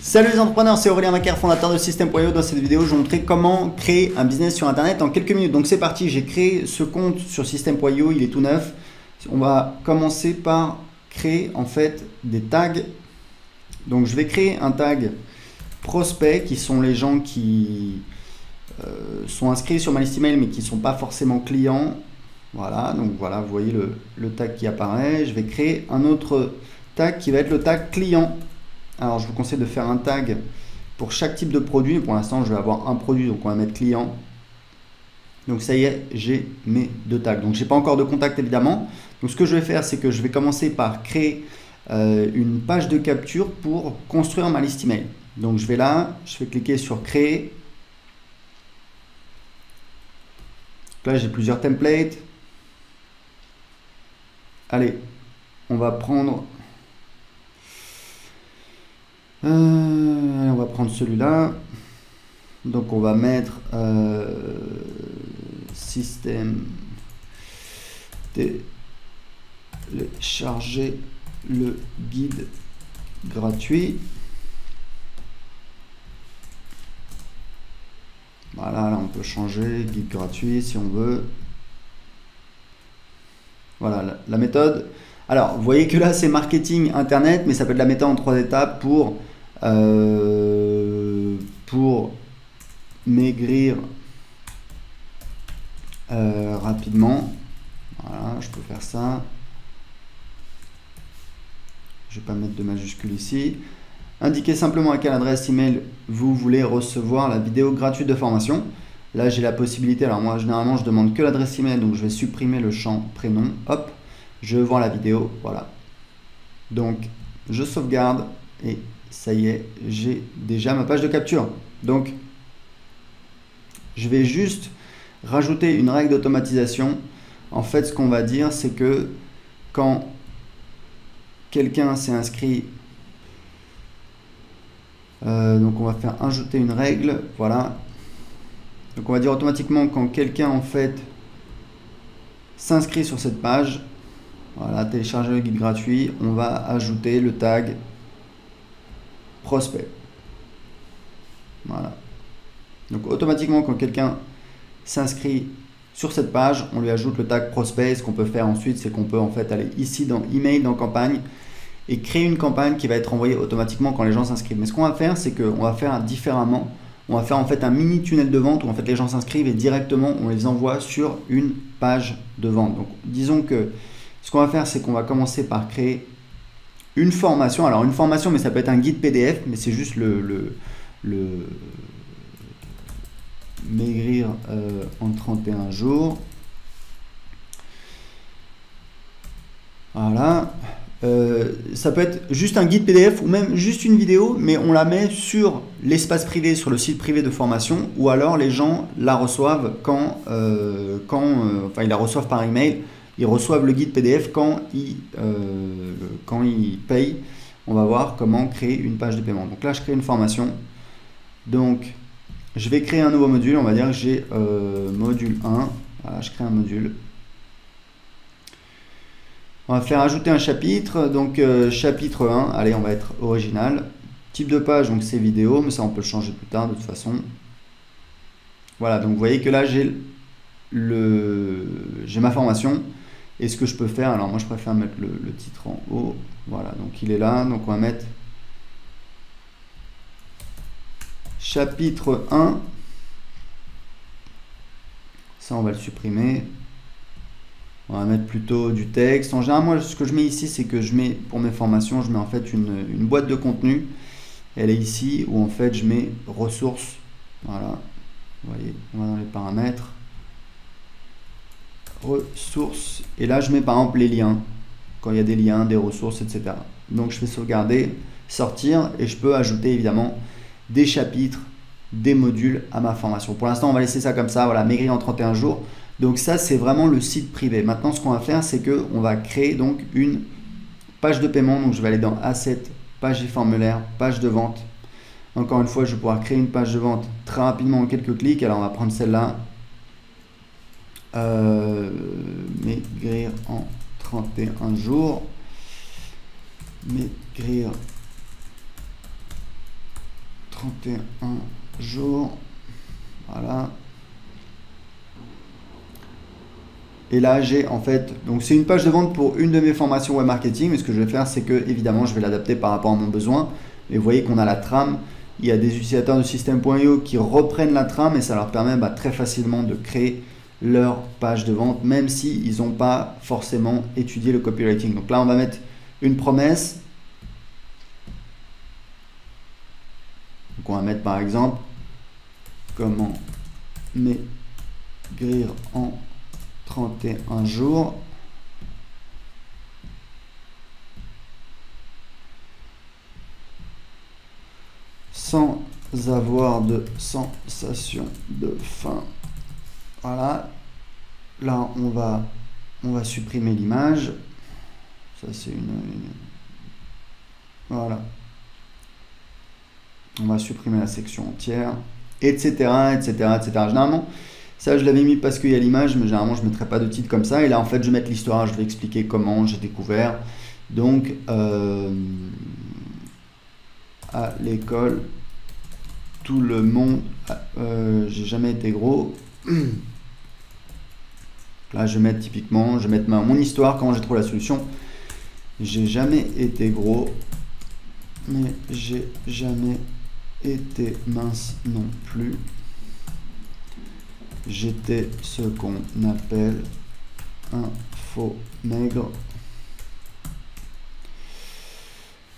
Salut les entrepreneurs, c'est Aurélien Macaire, fondateur de System.io. Dans cette vidéo, je vais vous montrer comment créer un business sur Internet en quelques minutes. Donc c'est parti, j'ai créé ce compte sur System.io, il est tout neuf. On va commencer par créer en fait des tags. Donc je vais créer un tag prospect qui sont les gens qui sont inscrits sur ma liste email mais qui ne sont pas forcément clients. Voilà, donc voilà, vous voyez le tag qui apparaît. Je vais créer un autre tag qui va être le tag client. Alors je vous conseille de faire un tag pour chaque type de produit. Pour l'instant je vais avoir un produit, donc on va mettre client. Donc ça y est, j'ai mes deux tags. Donc j'ai pas encore de contact évidemment. Donc ce que je vais faire, c'est que je vais commencer par créer une page de capture pour construire ma liste email. Donc je vais là, je vais cliquer sur créer. Là j'ai plusieurs templates. Allez, on va prendre celui-là. Donc on va mettre système télécharger le guide gratuit. Voilà, là on peut changer guide gratuit si on veut. Voilà la méthode. Alors vous voyez que là c'est marketing internet, mais ça peut être la méthode en 3 étapes pour maigrir rapidement. Voilà, je peux faire ça. Je ne vais pas mettre de majuscule ici. Indiquez simplement à quelle adresse email vous voulez recevoir la vidéo gratuite de formation. Là j'ai la possibilité, alors moi généralement je demande que l'adresse email, donc je vais supprimer le champ prénom. Hop, je vois la vidéo, voilà. Donc je sauvegarde et ça y est, j'ai déjà ma page de capture. Donc je vais juste rajouter une règle d'automatisation. En fait, ce qu'on va dire, c'est que quand quelqu'un s'est inscrit, donc on va faire ajouter une règle, voilà. Donc on va dire automatiquement quand quelqu'un en fait s'inscrit sur cette page, voilà, télécharger le guide gratuit, on va ajouter le tag prospect. Voilà. Donc automatiquement quand quelqu'un s'inscrit sur cette page, on lui ajoute le tag prospect. Ce qu'on peut faire ensuite, c'est qu'on peut en fait aller ici dans email, dans campagne, et créer une campagne qui va être envoyée automatiquement quand les gens s'inscrivent. Mais ce qu'on va faire, c'est qu'on va faire différemment. On va faire en fait un mini tunnel de vente où en fait les gens s'inscrivent et directement on les envoie sur une page de vente. Donc disons que ce qu'on va faire, c'est qu'on va commencer par créer une formation. Alors une formation, mais ça peut être un guide PDF, mais c'est juste le maigrir en 31 jours. Voilà. Ça peut être juste un guide PDF ou même juste une vidéo, mais on la met sur l'espace privé, sur le site privé de formation, ou alors les gens la reçoivent quand ils la reçoivent par email. Ils reçoivent le guide PDF quand ils payent. On va voir comment créer une page de paiement. Donc là, je crée une formation. Donc, je vais créer un nouveau module. On va dire que j'ai module 1. Voilà, je crée un module. On va faire ajouter un chapitre. Donc, chapitre 1. Allez, on va être original. Type de page, donc c'est vidéo. Mais ça, on peut le changer plus tard de toute façon. Voilà, donc vous voyez que là, j'ai ma formation. Et ce que je peux faire, alors moi je préfère mettre le titre en haut, voilà, donc il est là, donc on va mettre chapitre 1, ça on va le supprimer, on va mettre plutôt du texte. En général, moi ce que je mets ici, c'est que je mets, pour mes formations, je mets en fait une boîte de contenu, elle est ici, où en fait je mets ressources, voilà, vous voyez, on va dans les paramètres, ressources, et là je mets par exemple les liens quand il y a des liens, des ressources, etc. Donc je fais sauvegarder, sortir, et je peux ajouter évidemment des chapitres, des modules à ma formation. Pour l'instant on va laisser ça comme ça, voilà, maigrir en 31 jours. Donc ça c'est vraiment le site privé. Maintenant ce qu'on va faire, c'est que on va créer donc une page de paiement. Donc je vais aller dans Assets, page et formulaire, page de vente. Encore une fois, je vais pouvoir créer une page de vente très rapidement en quelques clics. Alors on va prendre celle-là. Maigrir en 31 jours. Maigrir 31 jours. Voilà. Et là, j'ai en fait, donc c'est une page de vente pour une de mes formations web marketing. Mais ce que je vais faire, c'est que évidemment, je vais l'adapter par rapport à mon besoin. Et vous voyez qu'on a la trame. Il y a des utilisateurs de System.io qui reprennent la trame et ça leur permet très facilement de créer leur page de vente, même s'ils n'ont pas forcément étudié le copywriting. Donc là, on va mettre une promesse. Donc on va mettre par exemple comment maigrir en 31 jours. Sans avoir de sensation de faim. Voilà. Là, on va supprimer l'image. Ça, c'est Voilà. On va supprimer la section entière, etc., etc., etc. Généralement, ça, je l'avais mis parce qu'il y a l'image, mais généralement, je ne mettrai pas de titre comme ça. Et là, en fait, je vais mettre l'histoire. Je vais expliquer comment j'ai découvert. Donc, à l'école, tout le monde, j'ai jamais été gros. Là, je vais mettre typiquement, je vais mettre mon histoire, comment j'ai trouvé la solution. J'ai jamais été gros, mais j'ai jamais été mince non plus. J'étais ce qu'on appelle un faux maigre.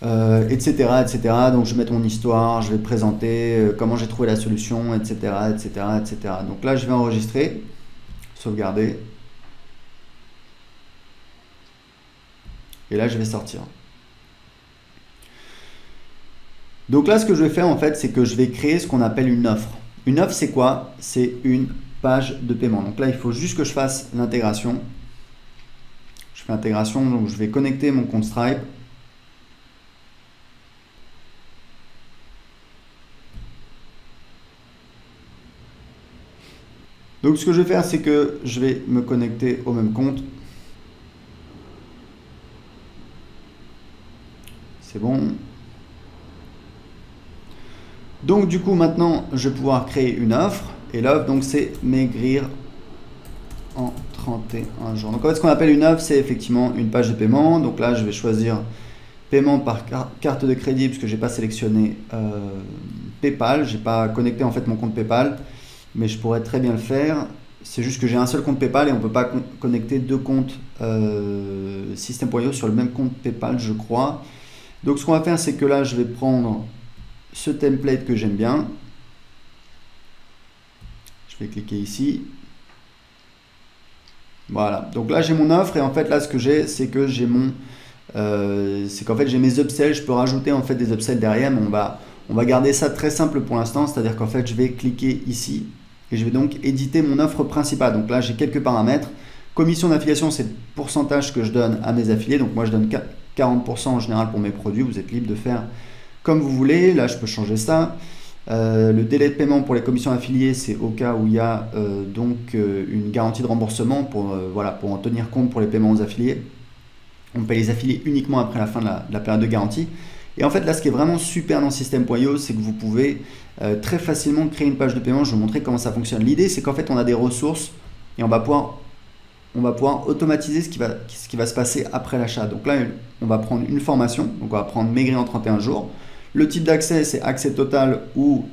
Etc., etc. Donc je vais mettre mon histoire, je vais présenter comment j'ai trouvé la solution, etc., etc., etc. Donc là, je vais enregistrer, sauvegarder. Et là, je vais sortir. Donc là, ce que je vais faire, en fait, c'est que je vais créer ce qu'on appelle une offre. Une offre, c'est quoi? C'est une page de paiement. Donc là, il faut juste que je fasse l'intégration. Je fais l'intégration, donc je vais connecter mon compte Stripe. Donc ce que je vais faire, c'est que je vais me connecter au même compte. C'est bon. Donc du coup, maintenant, je vais pouvoir créer une offre. Et l'offre, donc, c'est maigrir en 31 jours. Donc en fait, ce qu'on appelle une offre, c'est effectivement une page de paiement. Donc là, je vais choisir paiement par carte de crédit, puisque je n'ai pas sélectionné PayPal. Je n'ai pas connecté en fait mon compte PayPal. Mais je pourrais très bien le faire. C'est juste que j'ai un seul compte PayPal et on ne peut pas connecter deux comptes System.io sur le même compte PayPal, je crois. Donc ce qu'on va faire, c'est que là, je vais prendre ce template que j'aime bien. Je vais cliquer ici. Voilà. Donc là, j'ai mon offre et en fait, là, ce que j'ai, c'est que j'ai mon... c'est qu'en fait, j'ai mes upsells. Je peux rajouter en fait des upsells derrière, mais on va garder ça très simple pour l'instant. C'est-à-dire qu'en fait, je vais cliquer ici. Et je vais donc éditer mon offre principale. Donc là, j'ai quelques paramètres. Commission d'affiliation, c'est le pourcentage que je donne à mes affiliés. Donc moi, je donne 40% en général pour mes produits. Vous êtes libre de faire comme vous voulez. Là, je peux changer ça. Le délai de paiement pour les commissions affiliées, c'est au cas où il y a une garantie de remboursement pour en tenir compte pour les paiements aux affiliés. On paye les affiliés uniquement après la fin de la période de garantie. Et en fait, là, ce qui est vraiment super dans System.io, c'est que vous pouvez très facilement créer une page de paiement. Je vais vous montrer comment ça fonctionne. L'idée, c'est qu'en fait, on a des ressources et on va pouvoir automatiser ce qui va se passer après l'achat. Donc là, on va prendre une formation. Donc, on va prendre maigrir en 31 jours. Le type d'accès, c'est accès total ou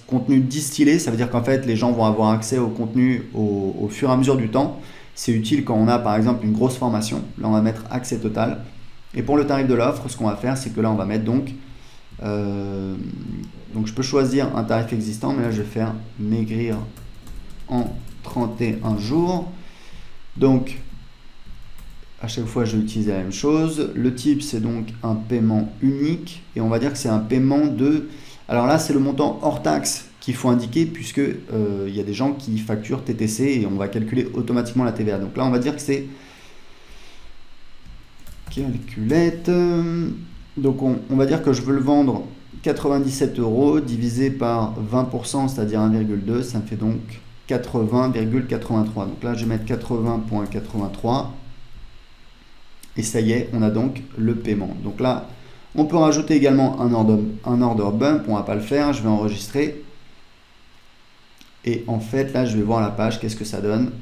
contenu distillé. Ça veut dire qu'en fait, les gens vont avoir accès au contenu au fur et à mesure du temps. C'est utile quand on a, par exemple, une grosse formation. Là, on va mettre accès total. Et pour le tarif de l'offre, ce qu'on va faire, c'est que là, on va mettre donc je peux choisir un tarif existant, mais là, je vais faire maigrir en 31 jours. Donc, à chaque fois, je vais utiliser la même chose. Le type, c'est donc un paiement unique. Et on va dire que c'est un paiement de... Alors là, c'est le montant hors taxe qu'il faut indiquer, puisque il y a des gens qui facturent TTC et on va calculer automatiquement la TVA. Donc là, on va dire que c'est... Calculette. Donc on va dire que je veux le vendre 97 € divisé par 20%, c'est-à-dire 1,2, ça me fait donc 80,83. Donc là, je vais mettre 80,83 et ça y est, on a donc le paiement. Donc là, On peut rajouter également un order bump, on va pas le faire, je vais enregistrer. Et en fait, là, je vais voir la page, qu'est-ce que ça donne.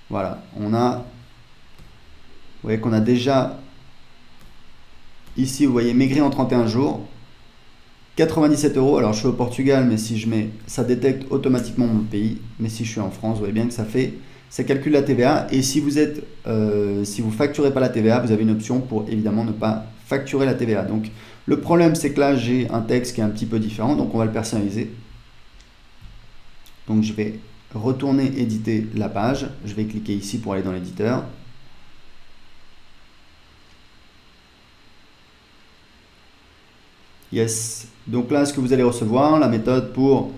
Voilà, on a, vous voyez qu'on a déjà, ici, vous voyez, maigrir en 31 jours, 97 €. Alors, je suis au Portugal, mais si je mets, ça détecte automatiquement mon pays. Mais si je suis en France, vous voyez bien que ça calcule la TVA. Et si vous êtes, si vous facturez pas la TVA, vous avez une option pour évidemment ne pas facturer la TVA. Donc, le problème, c'est que là, j'ai un texte qui est un petit peu différent, donc on va le personnaliser. Donc, je vais retourner éditer la page. Je vais cliquer ici pour aller dans l'éditeur. Yes. Donc là, ce que vous allez recevoir, la méthode pour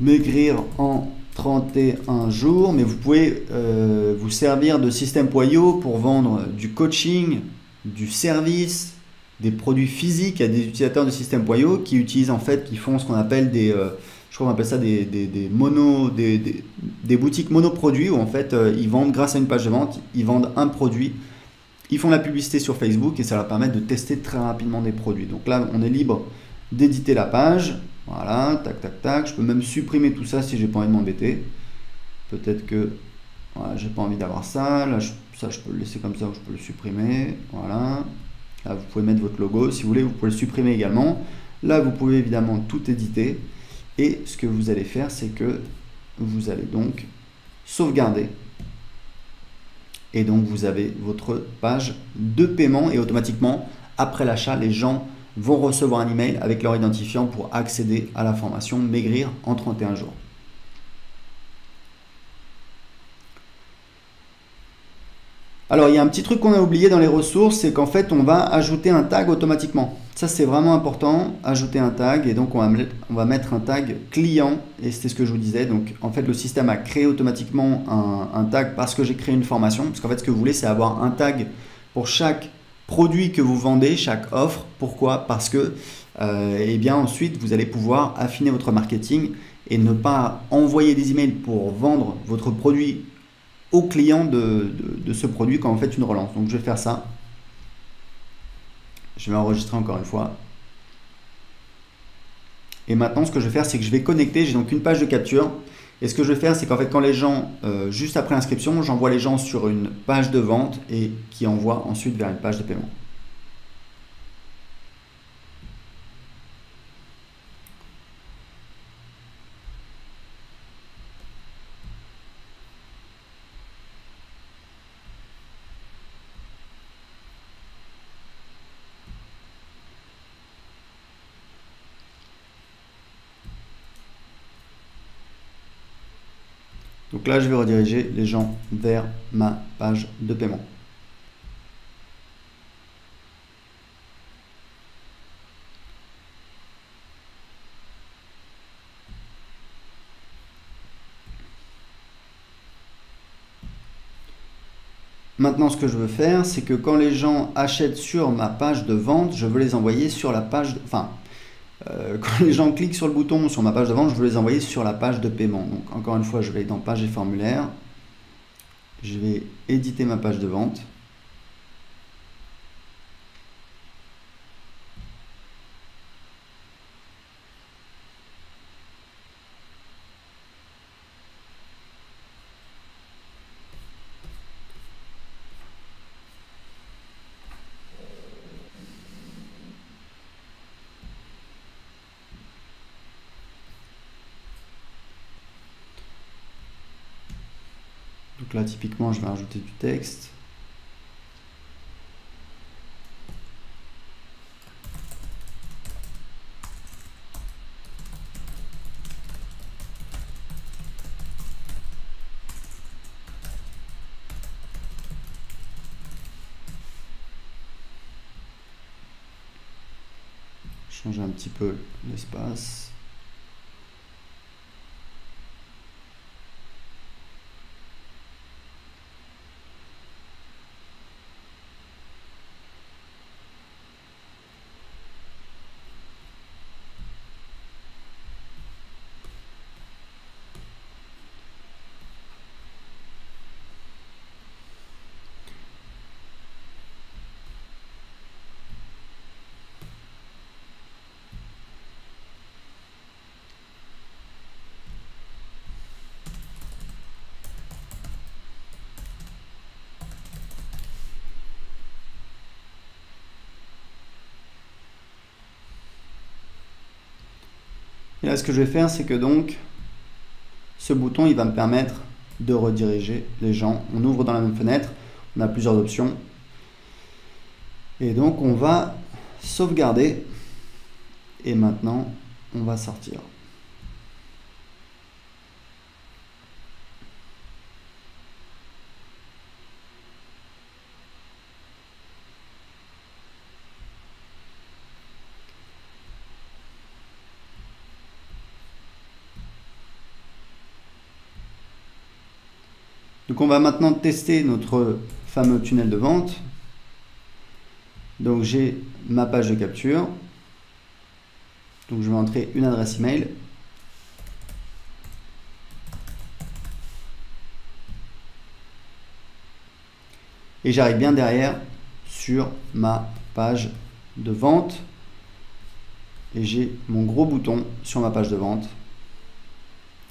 maigrir en 31 jours. Mais vous pouvez vous servir de System.io pour vendre du coaching, du service, des produits physiques. Il y a des utilisateurs de System.io qui utilisent en fait, qui font ce qu'on appelle des, je crois qu'on appelle ça des boutiques monoproduits où en fait ils vendent grâce à une page de vente, ils vendent un produit. Ils font la publicité sur Facebook et ça leur permet de tester très rapidement des produits. Donc là, on est libre d'éditer la page. Voilà, tac, tac, tac. Je peux même supprimer tout ça si j'ai pas envie de m'embêter. Peut-être que voilà, j'ai pas envie d'avoir ça. Là, ça, je peux le laisser comme ça ou je peux le supprimer. Voilà. Là, vous pouvez mettre votre logo. Si vous voulez, vous pouvez le supprimer également. Là, vous pouvez évidemment tout éditer. Et ce que vous allez faire, c'est que vous allez donc sauvegarder. Et donc, vous avez votre page de paiement et automatiquement, après l'achat, les gens vont recevoir un email avec leur identifiant pour accéder à la formation Maigrir en 31 jours. Alors, il y a un petit truc qu'on a oublié dans les ressources, c'est qu'en fait, on va ajouter un tag automatiquement. Ça, c'est vraiment important, ajouter un tag. Et donc, on va mettre un tag client. Et c'était ce que je vous disais. Donc, en fait, le système a créé automatiquement un tag parce que j'ai créé une formation. Parce qu'en fait, ce que vous voulez, c'est avoir un tag pour chaque produit que vous vendez, chaque offre. Pourquoi? Parce que, eh bien, ensuite, vous allez pouvoir affiner votre marketing et ne pas envoyer des emails pour vendre votre produit au client de ce produit quand vous faites une relance. Donc je vais faire ça. Je vais enregistrer encore une fois. Et maintenant, ce que je vais faire, c'est que je vais connecter. J'ai donc une page de capture. Et ce que je vais faire, c'est qu'en fait, quand les gens, juste après l'inscription, j'envoie les gens sur une page de vente et qui envoie ensuite vers une page de paiement. Donc là, je vais rediriger les gens vers ma page de paiement. Maintenant, ce que je veux faire, c'est que quand les gens achètent sur ma page de vente, je veux les envoyer sur la page, quand les gens cliquent sur le bouton sur ma page de vente, je veux les envoyer sur la page de paiement. Donc encore une fois, je vais aller dans page et formulaire. Je vais éditer ma page de vente. Donc là, typiquement, je vais rajouter du texte. Changer un petit peu l'espace. Et là, ce que je vais faire, c'est que donc, ce bouton, il va me permettre de rediriger les gens. On ouvre dans la même fenêtre, on a plusieurs options. Et donc, on va sauvegarder. Et maintenant, on va sortir. Donc on va maintenant tester notre fameux tunnel de vente. Donc j'ai ma page de capture. Donc je vais entrer une adresse email. Et j'arrive bien derrière sur ma page de vente. Et j'ai mon gros bouton sur ma page de vente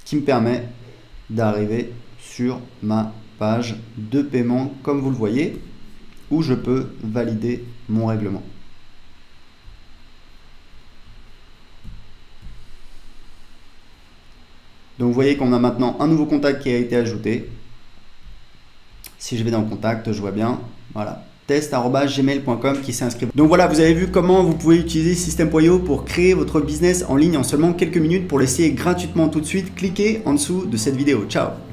qui me permet d'arriver sur ma page de paiement, comme vous le voyez, où je peux valider mon règlement. Donc vous voyez qu'on a maintenant un nouveau contact qui a été ajouté. Si je vais dans le contact, je vois bien, voilà, test@gmail.com qui s'est inscrit. Donc voilà, vous avez vu comment vous pouvez utiliser System.io pour créer votre business en ligne en seulement quelques minutes. Pour l'essayer gratuitement tout de suite, cliquez en dessous de cette vidéo. Ciao!